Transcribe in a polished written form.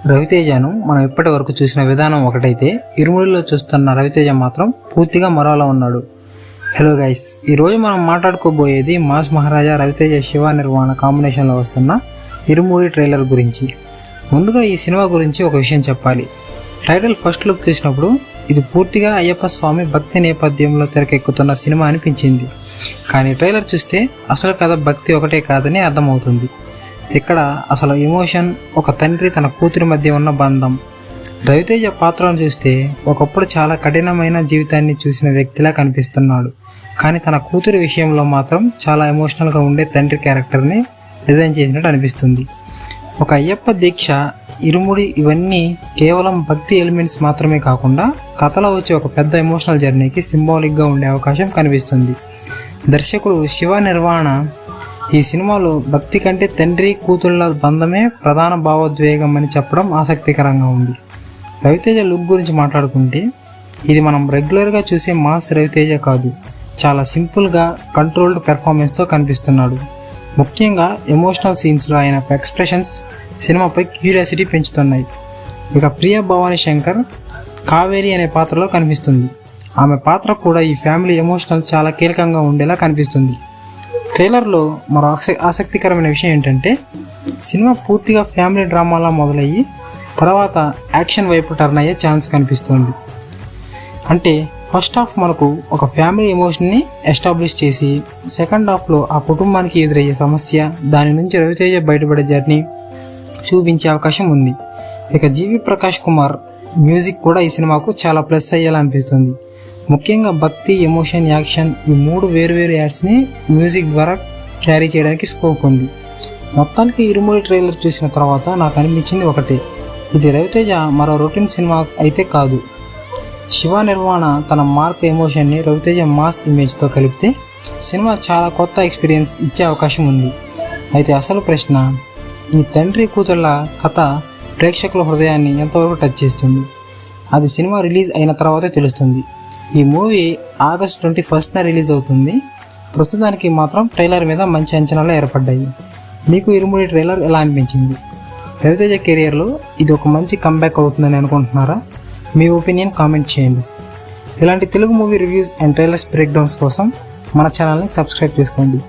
రవితేజను మనం ఇప్పటి వరకు చూసిన విధానం ఒకటైతే, ఇరుముడిలో చూస్తున్న రవితేజ మాత్రం పూర్తిగా మరోలా ఉన్నాడు. హలో గైస్, ఈరోజు మనం మాట్లాడుకోబోయేది మాస్ మహారాజా రవితేజ శివ నిర్వాణ కాంబినేషన్లో వస్తున్న ఇరుముడి ట్రైలర్ గురించి. ముందుగా ఈ సినిమా గురించి ఒక విషయం చెప్పాలి. టైటిల్ ఫస్ట్ లుక్ చూసినప్పుడు ఇది పూర్తిగా అయ్యప్ప స్వామి భక్తి నేపథ్యంలో తెరకెక్కుతున్న సినిమా అనిపించింది. కానీ ట్రైలర్ చూస్తే అసలు కథ భక్తి ఒకటే కాదని అర్థమవుతుంది. ఇక్కడ అసలు ఎమోషన్, ఒక తండ్రి తన కూతురి మధ్య ఉన్న బంధం. రవితేజ పాత్రను చూస్తే ఒకప్పుడు చాలా కఠినమైన జీవితాన్ని చూసిన వ్యక్తిలా కనిపిస్తున్నాడు. కానీ తన కూతురి విషయంలో మాత్రం చాలా ఎమోషనల్గా ఉండే తండ్రి క్యారెక్టర్ని డిజైన్ చేసినట్టు అనిపిస్తుంది. ఒక అయ్యప్ప దీక్ష, ఇరుముడి ఇవన్నీ కేవలం భక్తి ఎలిమెంట్స్ మాత్రమే కాకుండా కథలో వచ్చే ఒక పెద్ద ఎమోషనల్ జర్నీకి సింబాలిక్గా ఉండే అవకాశం కనిపిస్తుంది. దర్శకుడు శివ నిర్వాణ ఈ సినిమాలో భక్తి కంటే తండ్రి కూతుళ్ళ బంధమే ప్రధాన భావోద్వేగం అని చెప్పడం ఆసక్తికరంగా ఉంది. రవితేజ లుక్ గురించి మాట్లాడుకుంటే ఇది మనం రెగ్యులర్గా చూసే మాస్ రవితేజ కాదు, చాలా సింపుల్గా కంట్రోల్డ్ పెర్ఫార్మెన్స్తో కనిపిస్తున్నాడు. ముఖ్యంగా ఎమోషనల్ సీన్స్లో ఆయన ఎక్స్ప్రెషన్స్ సినిమాపై క్యూరియాసిటీ పెంచుతున్నాయి. ఇక ప్రియా భవానీ శంకర్ కావేరి అనే పాత్రలో కనిపిస్తుంది. ఆమె పాత్ర కూడా ఈ ఫ్యామిలీ ఎమోషనల్ చాలా కీలకంగా ఉండేలా కనిపిస్తుంది. ట్రైలర్లో మరో ఆసక్తికరమైన విషయం ఏంటంటే, సినిమా పూర్తిగా ఫ్యామిలీ డ్రామాలా మొదలయ్యి తర్వాత యాక్షన్ వైపు టర్న్ అయ్యే ఛాన్స్ కనిపిస్తుంది. అంటే ఫస్ట్ హాఫ్ మనకు ఒక ఫ్యామిలీ ఎమోషన్ని ఎస్టాబ్లిష్ చేసి, సెకండ్ హాఫ్లో ఆ కుటుంబానికి ఎదురయ్యే సమస్య, దాని నుంచి రవితేజ బయటపడే జర్నీ చూపించే అవకాశం ఉంది. ఇక జీవి ప్రకాష్ కుమార్ మ్యూజిక్ కూడా ఈ సినిమాకు చాలా ప్లస్ అయ్యేలా అనిపిస్తుంది. ముఖ్యంగా భక్తి, ఎమోషన్, యాక్షన్ ఈ మూడు వేరువేరు యాడ్స్ని మ్యూజిక్ ద్వారా క్యారీ చేయడానికి స్కోప్ ఉంది. మొత్తానికి ఇరుముడి ట్రైలర్ చూసిన తర్వాత నాకు అనిపించింది ఒకటే, ఇది రవితేజ మరో రొటీన్ సినిమా అయితే కాదు. శివ నిర్వాణ తన మార్క్ ఎమోషన్ని రవితేజ మాస్ ఇమేజ్తో కలిపితే సినిమా చాలా కొత్త ఎక్స్పీరియన్స్ ఇచ్చే అవకాశం ఉంది. అయితే అసలు ప్రశ్న, ఈ తండ్రి కూతుళ్ళ కథ ప్రేక్షకుల హృదయాన్ని ఎంతవరకు టచ్ చేస్తుంది? అది సినిమా రిలీజ్ అయిన తర్వాతే తెలుస్తుంది. ఈ మూవీ ఆగస్ట్ 21న రిలీజ్ అవుతుంది. ప్రస్తుతానికి మాత్రం ట్రైలర్ మీద మంచి అంచనాలు ఏర్పడ్డాయి. మీకు ఇరుముడి ట్రైలర్ ఎలా అనిపించింది? రవితేజ కెరియర్లో ఇది ఒక మంచి కంబ్యాక్ అవుతుందని అనుకుంటున్నారా? మీ ఒపీనియన్ కామెంట్ చేయండి. ఇలాంటి Telugu movie reviews and trailers breakdowns కోసం మన ఛానల్ని సబ్స్క్రైబ్ చేసుకోండి.